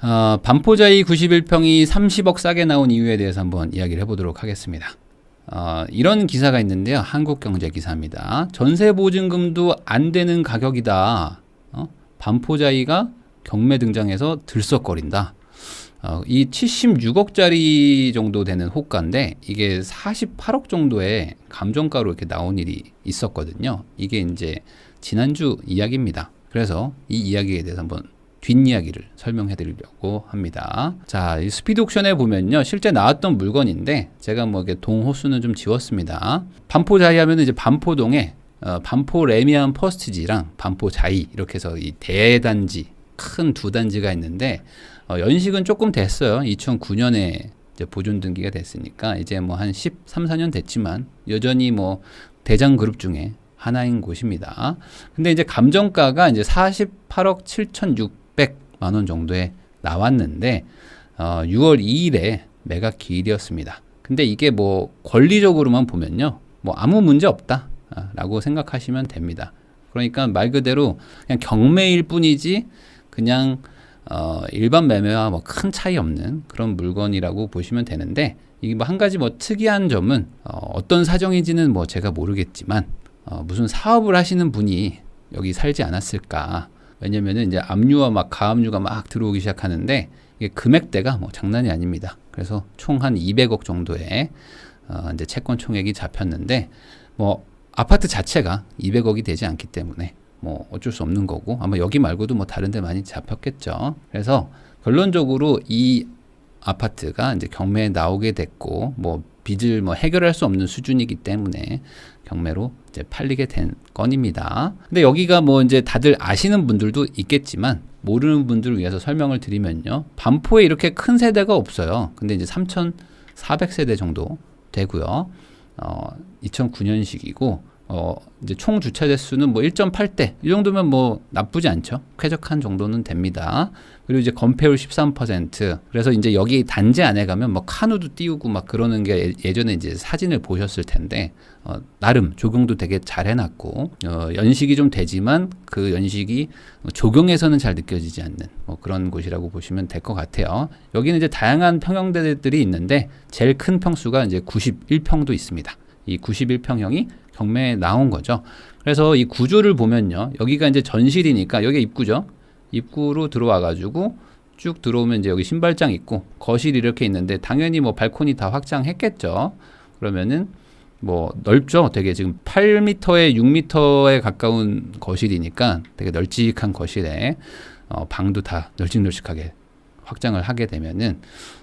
반포자이 91평이 30억 싸게 나온 이유에 대해서 한번 이야기를 해보도록 하겠습니다. 이런 기사가 있는데요. 한국경제 기사입니다. 전세보증금도 안 되는 가격이다. 반포자이가 경매 등장해서 들썩거린다. 이 76억짜리 정도 되는 호가인데 이게 48억 정도의 감정가로 이렇게 나온 일이 있었거든요. 이게 이제 지난주 이야기입니다. 그래서 이 이야기에 대해서 한번 뒷이야기를 설명해 드리려고 합니다. 자, 이 스피드 옥션에 보면요. 실제 나왔던 물건인데 제가 뭐 이렇게 동 호수는 좀 지웠습니다. 반포자이 하면 이제 반포동에 반포 레미안 퍼스트지랑 반포자이 이렇게 해서 이 대단지 큰 두 단지가 있는데 연식은 조금 됐어요. 2009년에 이제 보존 등기가 됐으니까 이제 뭐 한 13, 14년 됐지만 여전히 뭐 대장 그룹 중에 하나인 곳입니다. 근데 이제 감정가가 이제 48억 7,600만 원 정도에 나왔는데 6월 2일에 매각 기일이었습니다. 근데 이게 뭐 권리적으로만 보면요. 뭐 아무 문제 없다 라고 생각하시면 됩니다. 그러니까 말 그대로 그냥 경매일 뿐이지 그냥 일반 매매와 뭐 큰 차이 없는 그런 물건이라고 보시면 되는데 이게 뭐 한 가지 뭐 특이한 점은 어떤 사정인지는 뭐 제가 모르겠지만 무슨 사업을 하시는 분이 여기 살지 않았을까. 왜냐면은 이제 압류와 막 가압류가 막 들어오기 시작하는데 이게 금액대가 뭐 장난이 아닙니다. 그래서 총 한 200억 정도의 이제 채권 총액이 잡혔는데 뭐 아파트 자체가 200억이 되지 않기 때문에 뭐 어쩔 수 없는 거고 아마 여기 말고도 뭐 다른 데 많이 잡혔겠죠. 그래서 결론적으로 이 아파트가 이제 경매에 나오게 됐고 뭐 빚을 뭐 해결할 수 없는 수준이기 때문에 경매로 이제 팔리게 된 건입니다. 근데 여기가 뭐 이제 다들 아시는 분들도 있겠지만 모르는 분들을 위해서 설명을 드리면요. 반포에 이렇게 큰 세대가 없어요. 근데 이제 3,400세대 정도 되고요. 2009년식이고 이제 총 주차 대수는 뭐 1.8대 이 정도면 뭐 나쁘지 않죠. 쾌적한 정도는 됩니다. 그리고 이제 건폐율 13%. 그래서 이제 여기 단지 안에 가면 뭐 카누도 띄우고 막 그러는 게 예전에 이제 사진을 보셨을 텐데 나름 조경도 되게 잘 해놨고 연식이 좀 되지만 그 연식이 조경에서는 잘 느껴지지 않는 뭐 그런 곳이라고 보시면 될 것 같아요. 여기는 이제 다양한 평형대들이 있는데 제일 큰 평수가 이제 91평도 있습니다. 이 91평형이 경매에 나온 거죠. 그래서 이 구조를 보면요. 여기가 이제 전실이니까 여기 입구죠. 입구로 들어와 가지고 쭉 들어오면 이제 여기 신발장 있고 거실이 이렇게 있는데 당연히 뭐 발코니 다 확장했겠죠. 그러면은 뭐 넓죠. 되게 지금 8m에 6m에 가까운 거실이니까 되게 널찍한 거실에 방도 다 널찍널찍하게 확장을 하게 되면은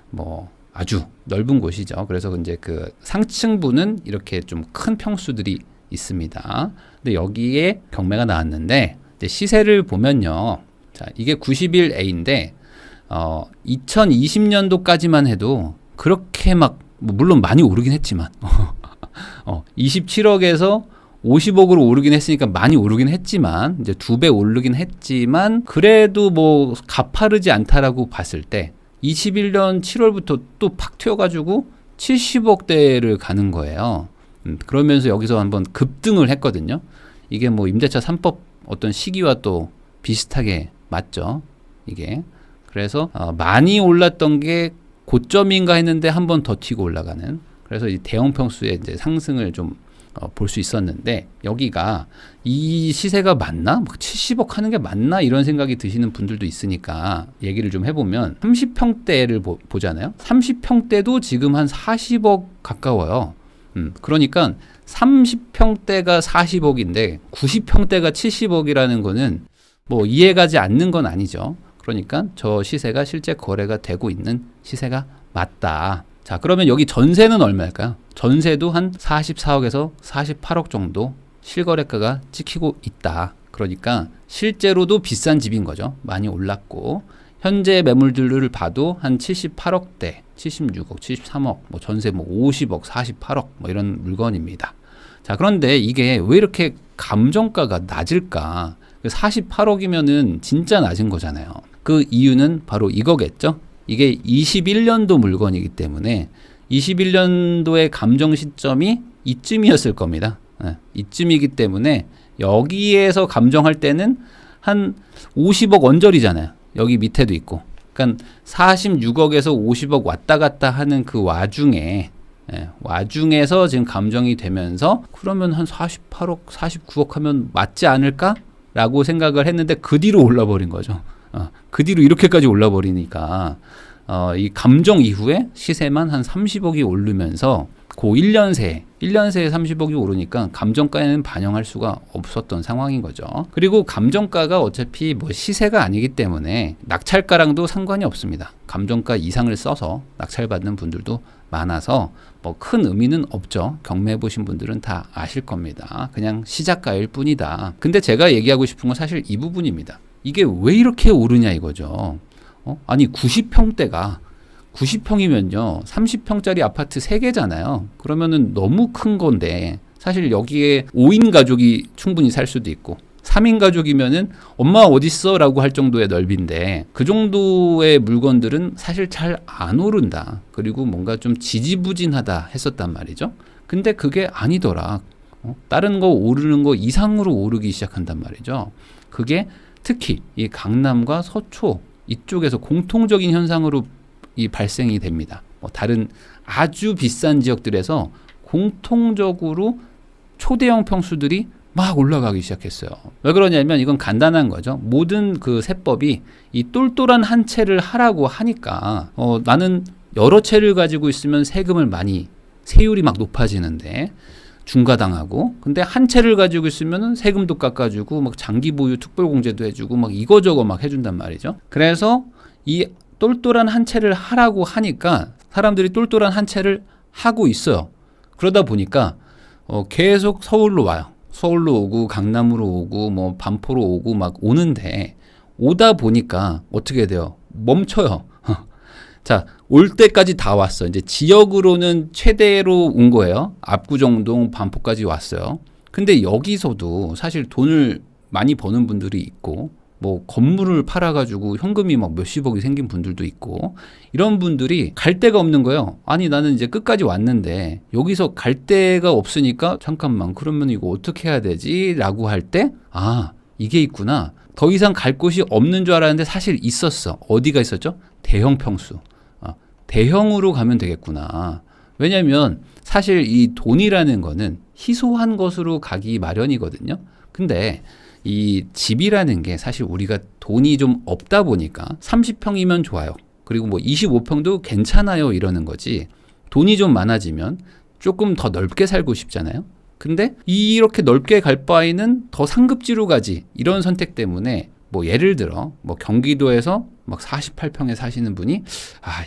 뭐 아주 넓은 곳이죠. 그래서 이제 그 상층부는 이렇게 좀 큰 평수들이 있습니다. 근데 여기에 경매가 나왔는데 이제 시세를 보면요. 자, 이게 91A인데 2020년도까지만 해도 그렇게 막 뭐 물론 많이 오르긴 했지만 27억에서 50억으로 오르긴 했으니까 많이 오르긴 했지만 이제 2배 오르긴 했지만 그래도 뭐 가파르지 않다라고 봤을 때 21년 7월부터 또 팍 튀어가지고 70억대를 가는 거예요. 그러면서 여기서 한번 급등을 했거든요. 이게 뭐 임대차 3법 어떤 시기와 또 비슷하게 맞죠. 이게. 그래서 많이 올랐던 게 고점인가 했는데 한 번 더 튀고 올라가는. 그래서 이 대형 평수의 이제 상승을 좀 볼 수 있었는데 여기가 이 시세가 맞나? 70억 하는 게 맞나? 이런 생각이 드시는 분들도 있으니까 얘기를 좀 해보면 30평대를 보잖아요. 30평대도 지금 한 40억 가까워요. 그러니까 30평대가 40억인데 90평대가 70억이라는 거는 뭐 이해가지 않는 건 아니죠. 그러니까 저 시세가 실제 거래가 되고 있는 시세가 맞다. 자, 그러면 여기 전세는 얼마일까요? 전세도 한 44억에서 48억 정도 실거래가가 찍히고 있다. 그러니까 실제로도 비싼 집인 거죠. 많이 올랐고 현재 매물들을 봐도 한 78억대, 76억, 73억, 뭐 전세 뭐 50억, 48억 뭐 이런 물건입니다. 자, 그런데 이게 왜 이렇게 감정가가 낮을까? 48억이면은 진짜 낮은 거잖아요. 그 이유는 바로 이거겠죠. 이게 21년도 물건이기 때문에 21년도의 감정 시점이 이쯤이었을 겁니다. 이쯤이기 때문에 여기에서 감정할 때는 한 50억 언저리잖아요. 여기 밑에도 있고. 그러니까 46억에서 50억 왔다 갔다 하는 그 와중에서 지금 감정이 되면서 그러면 한 48억, 49억 하면 맞지 않을까? 라고 생각을 했는데 그 뒤로 올라버린 거죠. 그 뒤로 이렇게까지 올라버리니까 이 감정 이후에 시세만 한 30억이 오르면서 그 1년 새에 30억이 오르니까 감정가에는 반영할 수가 없었던 상황인 거죠. 그리고 감정가가 어차피 뭐 시세가 아니기 때문에 낙찰가랑도 상관이 없습니다. 감정가 이상을 써서 낙찰받는 분들도 많아서 뭐 큰 의미는 없죠. 경매해 보신 분들은 다 아실 겁니다. 그냥 시작가일 뿐이다. 근데 제가 얘기하고 싶은 건 사실 이 부분입니다. 이게 왜 이렇게 오르냐 이거죠. 아니 90평대가 90평이면요 30평짜리 아파트 3개잖아요. 그러면은 너무 큰 건데 사실 여기에 5인 가족이 충분히 살 수도 있고 3인 가족이면은 엄마 어딨어? 라고 할 정도의 넓이인데 그 정도의 물건들은 사실 잘 안 오른다. 그리고 뭔가 좀 지지부진하다 했었단 말이죠. 근데 그게 아니더라. 다른 거 오르는 거 이상으로 오르기 시작한단 말이죠. 그게 특히 이 강남과 서초 이쪽에서 공통적인 현상으로 이 발생이 됩니다. 다른 아주 비싼 지역들에서 공통적으로 초대형 평수들이 막 올라가기 시작했어요. 왜 그러냐면 이건 간단한 거죠. 모든 그 세법이 이 똘똘한 한 채를 하라고 하니까 나는 여러 채를 가지고 있으면 세율이 막 높아지는데 중과당하고 근데 한 채를 가지고 있으면 세금도 깎아주고 막 장기 보유 특별공제도 해주고 막 이거저거 막 해준단 말이죠. 그래서 이 똘똘한 한 채를 하라고 하니까 사람들이 똘똘한 한 채를 하고 있어요. 그러다 보니까 계속 서울로 와요. 서울로 오고 강남으로 오고 뭐 반포로 오고 막 오는데 오다 보니까 어떻게 돼요? 멈춰요. 자, 올 때까지 다 왔어. 이제 지역으로는 최대로 온 거예요. 압구정동, 반포까지 왔어요. 근데 여기서도 사실 돈을 많이 버는 분들이 있고 뭐 건물을 팔아가지고 현금이 막 몇십억이 생긴 분들도 있고 이런 분들이 갈 데가 없는 거예요. 아니 나는 이제 끝까지 왔는데 여기서 갈 데가 없으니까 잠깐만 그러면 이거 어떻게 해야 되지? 라고 할 때 이게 있구나. 더 이상 갈 곳이 없는 줄 알았는데 사실 있었어. 어디가 있었죠? 대형 평수. 대형으로 가면 되겠구나. 왜냐면 사실 이 돈이라는 거는 희소한 것으로 가기 마련이거든요. 근데 이 집이라는 게 사실 우리가 돈이 좀 없다 보니까 30평이면 좋아요. 그리고 뭐 25평도 괜찮아요 이러는 거지. 돈이 좀 많아지면 조금 더 넓게 살고 싶잖아요. 근데 이렇게 넓게 갈 바에는 더 상급지로 가지. 이런 선택 때문에 뭐 예를 들어 뭐 경기도에서 막 48평에 사시는 분이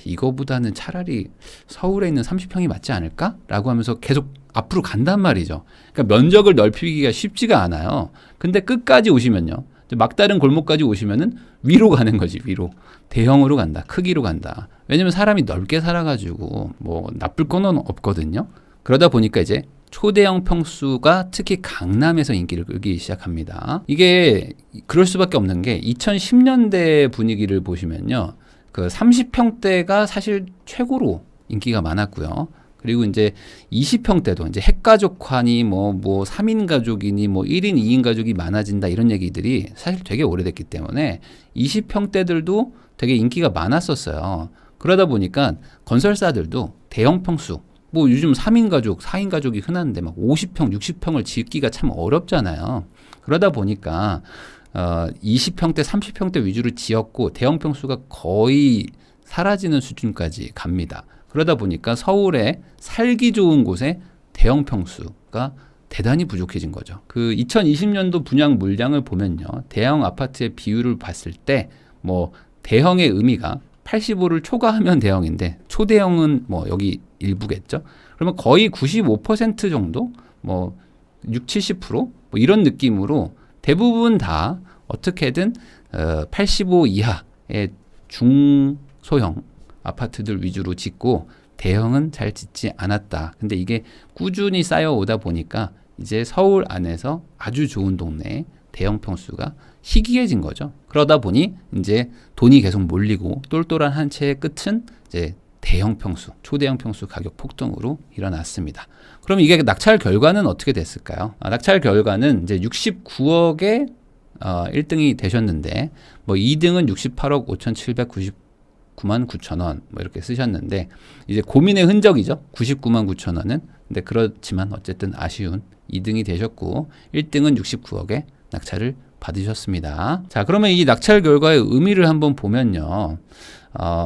이거보다는 차라리 서울에 있는 30평이 맞지 않을까? 라고 하면서 계속 앞으로 간단 말이죠. 그러니까 면적을 넓히기가 쉽지가 않아요. 근데 끝까지 오시면요. 막다른 골목까지 오시면은 위로 가는 거지, 위로. 대형으로 간다, 크기로 간다. 왜냐면 사람이 넓게 살아가지고 뭐 나쁠 건 없거든요. 그러다 보니까 이제 초대형 평수가 특히 강남에서 인기를 끌기 시작합니다. 이게 그럴 수밖에 없는 게 2010년대 분위기를 보시면요. 그 30평대가 사실 최고로 인기가 많았고요. 그리고 이제 20평대도 이제 핵가족화니 뭐 3인 가족이니 뭐 1인, 2인 가족이 많아진다 이런 얘기들이 사실 되게 오래됐기 때문에 20평대들도 되게 인기가 많았었어요. 그러다 보니까 건설사들도 대형 평수 뭐 요즘 3인 가족, 4인 가족이 흔한데 막 50평, 60평을 짓기가 참 어렵잖아요. 그러다 보니까 20평대, 30평대 위주로 지었고 대형 평수가 거의 사라지는 수준까지 갑니다. 그러다 보니까 서울에 살기 좋은 곳에 대형 평수가 대단히 부족해진 거죠. 그 2020년도 분양 물량을 보면요. 대형 아파트의 비율을 봤을 때 뭐 대형의 의미가 85를 초과하면 대형인데 초대형은 뭐 여기 일부겠죠. 그러면 거의 95% 정도 뭐 6, 70% 뭐 이런 느낌으로 대부분 다 어떻게든 85 이하의 중소형 아파트들 위주로 짓고 대형은 잘 짓지 않았다. 근데 이게 꾸준히 쌓여오다 보니까 이제 서울 안에서 아주 좋은 동네에 대형 평수가 희귀해진 거죠. 그러다 보니 이제 돈이 계속 몰리고 똘똘한 한 채의 끝은 이제 대형 평수, 초대형 평수 가격 폭등으로 일어났습니다. 그럼 이게 낙찰 결과는 어떻게 됐을까요? 낙찰 결과는 이제 69억에 1등이 되셨는데 뭐 2등은 68억 99만 9천 원 뭐 이렇게 쓰셨는데 이제 고민의 흔적이죠. 99만 9천 원은. 근데 그렇지만 어쨌든 아쉬운 2등이 되셨고 1등은 69억에 낙찰을 받으셨습니다. 자, 그러면 이 낙찰 결과의 의미를 한번 보면요.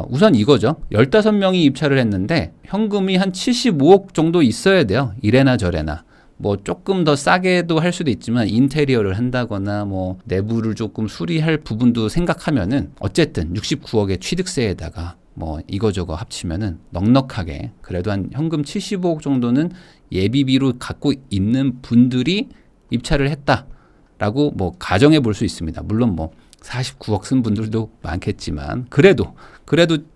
우선 이거죠. 15명이 입찰을 했는데 현금이 한 75억 정도 있어야 돼요. 이래나 저래나. 뭐 조금 더 싸게도 할 수도 있지만 인테리어를 한다거나 뭐 내부를 조금 수리할 부분도 생각하면은 어쨌든 69억의 취득세에다가 뭐 이거저거 합치면은 넉넉하게 그래도 한 현금 75억 정도는 예비비로 갖고 있는 분들이 입찰을 했다라고 뭐 가정해 볼 수 있습니다. 물론 뭐 49억 쓴 분들도 많겠지만 그래도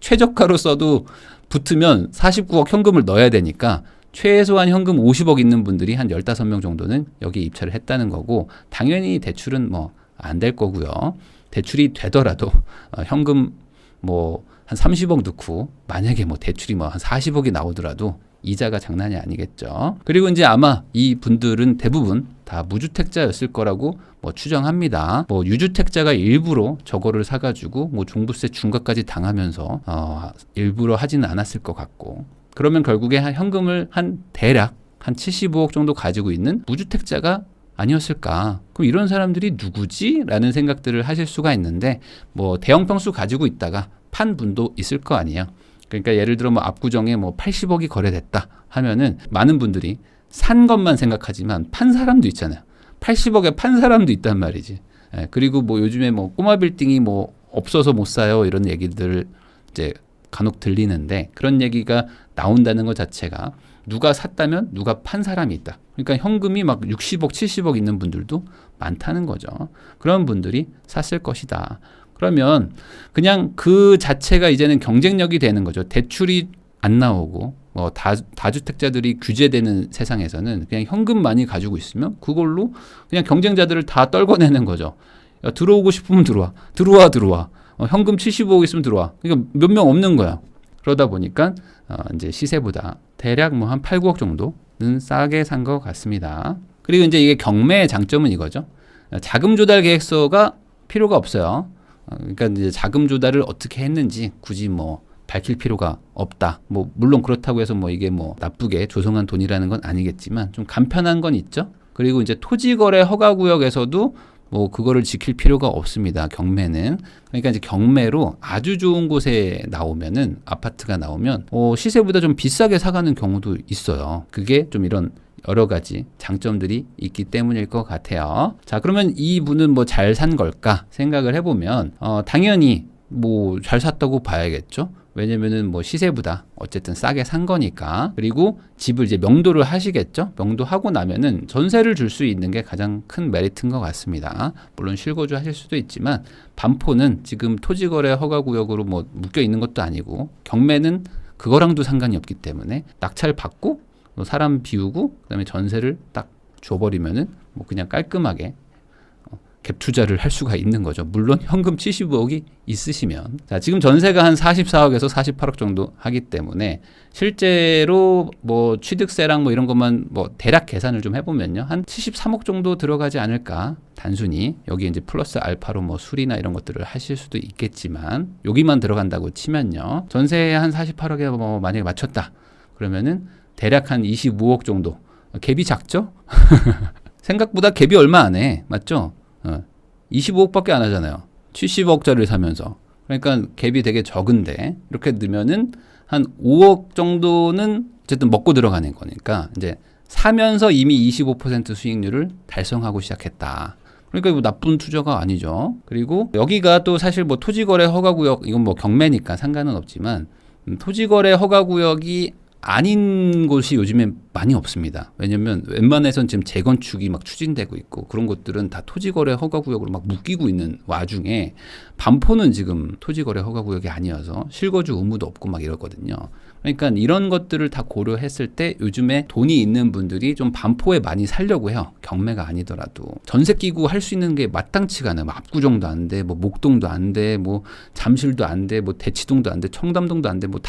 최저가로 써도 붙으면 49억 현금을 넣어야 되니까 최소한 현금 50억 있는 분들이 한 15명 정도는 여기 입찰을 했다는 거고 당연히 대출은 뭐 안 될 거고요. 대출이 되더라도 현금 뭐 한 30억 넣고 만약에 뭐 대출이 뭐 한 40억이 나오더라도 이자가 장난이 아니겠죠. 그리고 이제 아마 이 분들은 대부분 다 무주택자였을 거라고 뭐 추정합니다. 뭐 유주택자가 일부러 저거를 사가지고 뭐 종부세 중과까지 당하면서 일부러 하지는 않았을 것 같고 그러면 결국에 현금을 대략 한 75억 정도 가지고 있는 무주택자가 아니었을까? 그럼 이런 사람들이 누구지? 라는 생각들을 하실 수가 있는데 뭐 대형 평수 가지고 있다가 판 분도 있을 거 아니에요. 그러니까 예를 들어 뭐 압구정에 뭐 80억이 거래됐다 하면은 많은 분들이 산 것만 생각하지만 판 사람도 있잖아요. 80억에 판 사람도 있단 말이지. 그리고 뭐 요즘에 뭐 꼬마 빌딩이 뭐 없어서 못 사요 이런 얘기들 이제 간혹 들리는데 그런 얘기가 나온다는 것 자체가 누가 샀다면 누가 판 사람이 있다. 그러니까 현금이 막 60억, 70억 있는 분들도 많다는 거죠. 그런 분들이 샀을 것이다. 그러면 그냥 그 자체가 이제는 경쟁력이 되는 거죠. 대출이 안 나오고 뭐 다주택자들이 규제되는 세상에서는 그냥 현금 많이 가지고 있으면 그걸로 그냥 경쟁자들을 다 떨궈내는 거죠. 야, 들어오고 싶으면 들어와. 현금 75억 있으면 들어와. 그러니까 몇 명 없는 거야. 그러다 보니까 이제 시세보다 대략 뭐 한 8, 9억 정도는 싸게 산 것 같습니다. 그리고 이제 이게 경매의 장점은 이거죠. 자금 조달 계획서가 필요가 없어요. 그러니까 이제 자금 조달을 어떻게 했는지 굳이 뭐 밝힐 필요가 없다. 뭐 물론 그렇다고 해서 뭐 이게 뭐 나쁘게 조성한 돈이라는 건 아니겠지만 좀 간편한 건 있죠. 그리고 이제 토지거래 허가구역에서도 뭐 그거를 지킬 필요가 없습니다. 경매는. 그러니까 이제 경매로 아주 좋은 곳에 나오면은 아파트가 나오면 시세보다 좀 비싸게 사가는 경우도 있어요. 그게 좀 이런 여러 가지 장점들이 있기 때문일 것 같아요. 자, 그러면 이분은 뭐 잘 산 걸까 생각을 해보면 당연히 뭐 잘 샀다고 봐야겠죠. 왜냐면은 뭐 시세보다 어쨌든 싸게 산 거니까. 그리고 집을 이제 명도를 하시겠죠. 명도하고 나면은 전세를 줄 수 있는 게 가장 큰 메리트인 것 같습니다. 물론 실거주 하실 수도 있지만 반포는 지금 토지거래 허가구역으로 뭐 묶여 있는 것도 아니고 경매는 그거랑도 상관이 없기 때문에 낙찰 받고 사람 비우고 그다음에 전세를 딱 줘버리면은 뭐 그냥 깔끔하게 갭 투자를 할 수가 있는 거죠. 물론 현금 75억이 있으시면. 자, 지금 전세가 한 44억에서 48억 정도 하기 때문에 실제로 뭐 취득세랑 뭐 이런 것만 뭐 대략 계산을 좀 해보면요. 한 73억 정도 들어가지 않을까. 단순히 여기 이제 플러스 알파로 뭐 수리나 이런 것들을 하실 수도 있겠지만 여기만 들어간다고 치면요. 전세에 한 48억에 뭐 만약에 맞췄다. 그러면은 대략 한 25억 정도. 갭이 작죠? 생각보다 갭이 얼마 안 해. 맞죠? 25억밖에 안 하잖아요. 70억짜리를 사면서. 그러니까 갭이 되게 적은데 이렇게 넣으면은 한 5억 정도는 어쨌든 먹고 들어가는 거니까 이제 사면서 이미 25% 수익률을 달성하고 시작했다. 그러니까 이거 나쁜 투자가 아니죠. 그리고 여기가 또 사실 뭐 토지거래 허가구역 이건 뭐 경매니까 상관은 없지만 토지거래 허가구역이 아닌 곳이 요즘에 많이 없습니다. 왜냐면 웬만해선 지금 재건축이 막 추진되고 있고 그런 곳들은 다 토지거래 허가구역으로 막 묶이고 있는 와중에 반포는 지금 토지거래 허가구역이 아니어서 실거주 의무도 없고 막 이러거든요. 그러니까 이런 것들을 다 고려했을 때 요즘에 돈이 있는 분들이 좀 반포에 많이 살려고 해요. 경매가 아니더라도. 전세 끼고 할 수 있는 게 마땅치가 않아요. 뭐 압구정도 안 돼, 뭐 목동도 안 돼, 뭐 잠실도 안 돼, 뭐 대치동도 안 돼, 청담동도 안 돼, 뭐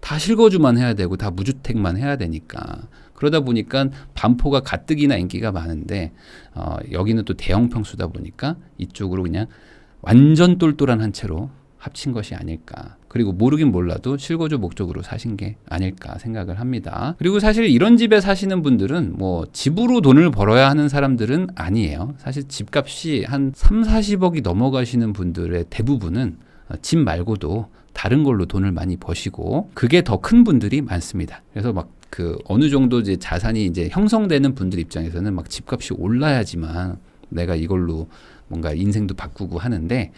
다 실거주만 해야 되고 다 무주택만 해야 되니까 그러다 보니까 반포가 가뜩이나 인기가 많은데 여기는 또 대형 평수다 보니까 이쪽으로 그냥 완전 똘똘한 한 채로 합친 것이 아닐까. 그리고 모르긴 몰라도 실거주 목적으로 사신 게 아닐까 생각을 합니다. 그리고 사실 이런 집에 사시는 분들은 뭐 집으로 돈을 벌어야 하는 사람들은 아니에요. 사실 집값이 한 3, 40억이 넘어가시는 분들의 대부분은 집 말고도 다른 걸로 돈을 많이 버시고 그게 더 큰 분들이 많습니다. 그래서 막 그 어느 정도 이제 자산이 이제 형성되는 분들 입장에서는 막 집값이 올라야지만 내가 이걸로 뭔가 인생도 바꾸고 하는데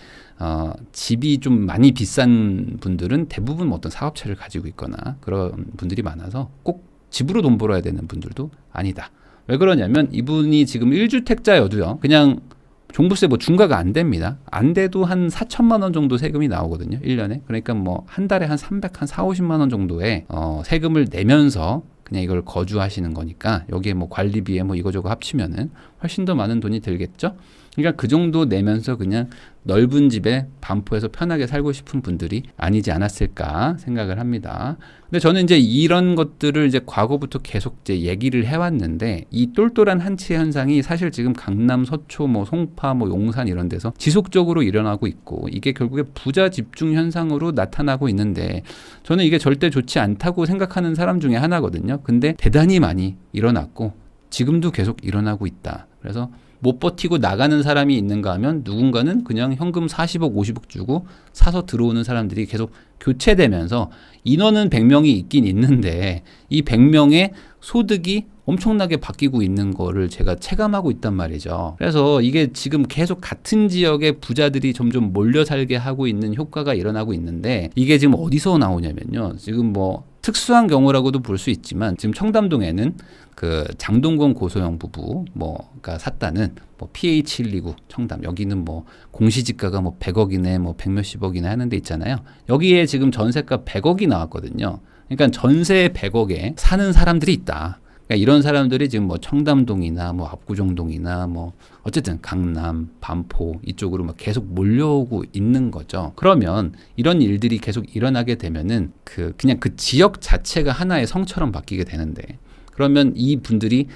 집이 좀 많이 비싼 분들은 대부분 어떤 사업체를 가지고 있거나 그런 분들이 많아서 꼭 집으로 돈 벌어야 되는 분들도 아니다. 왜 그러냐면 이분이 지금 1주택자여도요. 그냥 종부세 뭐 중과가 안 됩니다. 안 돼도 한 4천만 원 정도 세금이 나오거든요. 1년에. 그러니까 뭐 한 달에 한 300, 한 4, 50만 원 정도의 세금을 내면서 그냥 이걸 거주하시는 거니까 여기에 뭐 관리비에 뭐 이거저거 합치면은 훨씬 더 많은 돈이 들겠죠. 그러니까 그 정도 내면서 그냥 넓은 집에 반포에서 편하게 살고 싶은 분들이 아니지 않았을까 생각을 합니다. 근데 저는 이제 이런 것들을 이제 과거부터 계속 이제 얘기를 해왔는데 이 똘똘한 한치 현상이 사실 지금 강남, 서초, 뭐 송파, 뭐 용산 이런 데서 지속적으로 일어나고 있고 이게 결국에 부자 집중 현상으로 나타나고 있는데 저는 이게 절대 좋지 않다고 생각하는 사람 중에 하나거든요. 근데 대단히 많이 일어났고 지금도 계속 일어나고 있다. 그래서 못 버티고 나가는 사람이 있는가 하면 누군가는 그냥 현금 40억, 50억 주고 사서 들어오는 사람들이 계속 교체되면서 인원은 100명이 있긴 있는데 이 100명의 소득이 엄청나게 바뀌고 있는 거를 제가 체감하고 있단 말이죠. 그래서 이게 지금 계속 같은 지역의 부자들이 점점 몰려 살게 하고 있는 효과가 일어나고 있는데 이게 지금 어디서 나오냐면요. 지금 뭐 특수한 경우라고도 볼 수 있지만 지금 청담동에는 그 장동건 고소영 부부가 샀다는 뭐 PH129 청담 여기는 뭐 공시지가가 뭐 100억이네 뭐 100몇십억이네 하는 데 있잖아요. 여기에 지금 전세가 100억이 나왔거든요. 그러니까 전세 100억에 사는 사람들이 있다. 그러니까 이런 사람들이 지금 뭐 청담동이나 뭐 압구정동이나 뭐 어쨌든 강남, 반포 이쪽으로 막 계속 몰려오고 있는 거죠. 그러면 이런 일들이 계속 일어나게 되면은 그냥 그 지역 자체가 하나의 성처럼 바뀌게 되는데 그러면 이 분들이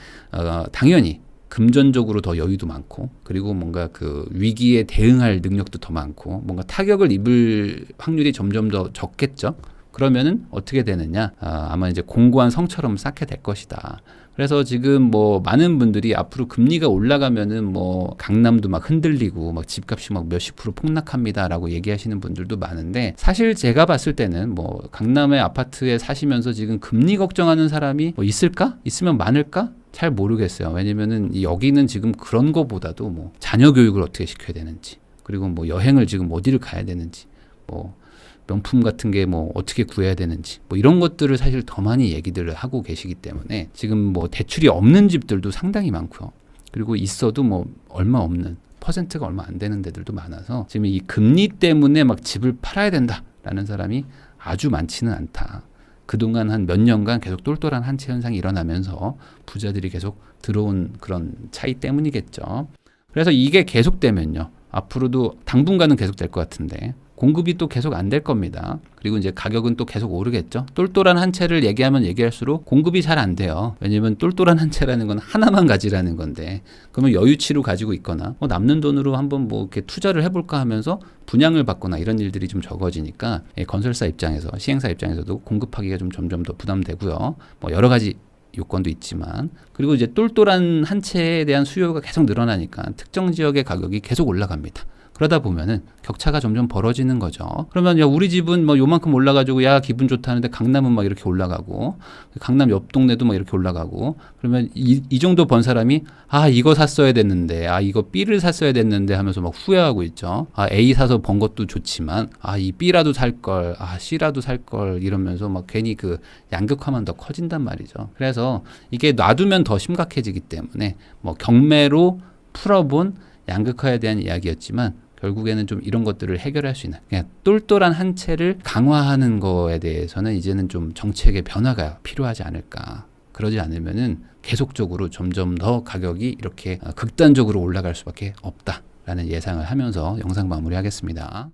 당연히 금전적으로 더 여유도 많고 그리고 뭔가 그 위기에 대응할 능력도 더 많고 뭔가 타격을 입을 확률이 점점 더 적겠죠. 그러면은 어떻게 되느냐? 아마 이제 공고한 성처럼 쌓게 될 것이다. 그래서 지금 뭐 많은 분들이 앞으로 금리가 올라가면은 뭐 강남도 막 흔들리고 막 집값이 막 몇십 프로 폭락합니다라고 얘기하시는 분들도 많은데 사실 제가 봤을 때는 뭐 강남의 아파트에 사시면서 지금 금리 걱정하는 사람이 뭐 있을까? 있으면 많을까? 잘 모르겠어요. 왜냐면은 여기는 지금 그런 거보다도 뭐 자녀 교육을 어떻게 시켜야 되는지 그리고 뭐 여행을 지금 어디를 가야 되는지 뭐 명품 같은 게 뭐 어떻게 구해야 되는지 뭐 이런 것들을 사실 더 많이 얘기들을 하고 계시기 때문에 지금 뭐 대출이 없는 집들도 상당히 많고요. 그리고 있어도 뭐 얼마 없는 퍼센트가 얼마 안 되는 데들도 많아서 지금 이 금리 때문에 막 집을 팔아야 된다라는 사람이 아주 많지는 않다. 그동안 한 몇 년간 계속 똘똘한 한치 현상이 일어나면서 부자들이 계속 들어온 그런 차이 때문이겠죠. 그래서 이게 계속되면요. 앞으로도 당분간은 계속될 것 같은데 공급이 또 계속 안 될 겁니다. 그리고 이제 가격은 또 계속 오르겠죠. 똘똘한 한 채를 얘기하면 얘기할수록 공급이 잘 안 돼요. 왜냐면 똘똘한 한 채라는 건 하나만 가지라는 건데 그러면 여유치로 가지고 있거나 남는 돈으로 한번 뭐 이렇게 투자를 해볼까 하면서 분양을 받거나 이런 일들이 좀 적어지니까 건설사 입장에서 시행사 입장에서도 공급하기가 좀 점점 더 부담되고요. 뭐 여러 가지 요건도 있지만 그리고 이제 똘똘한 한 채에 대한 수요가 계속 늘어나니까 특정 지역의 가격이 계속 올라갑니다. 그러다 보면은 격차가 점점 벌어지는 거죠. 그러면 야 우리 집은 뭐 요만큼 올라가지고 야 기분 좋다는데 강남은 막 이렇게 올라가고 강남 옆 동네도 막 이렇게 올라가고 그러면 이 정도 번 사람이 아 이거 샀어야 됐는데 아 이거 B를 샀어야 됐는데 하면서 막 후회하고 있죠. 아 A 사서 번 것도 좋지만 아 이 B라도 살 걸, 아 C라도 살 걸 이러면서 막 괜히 그 양극화만 더 커진단 말이죠. 그래서 이게 놔두면 더 심각해지기 때문에 뭐 경매로 풀어본 양극화에 대한 이야기였지만 결국에는 좀 이런 것들을 해결할 수 있는 그냥 똘똘한 한 채를 강화하는 거에 대해서는 이제는 좀 정책의 변화가 필요하지 않을까. 그러지 않으면은 계속적으로 점점 더 가격이 이렇게 극단적으로 올라갈 수밖에 없다라는 예상을 하면서 영상 마무리하겠습니다.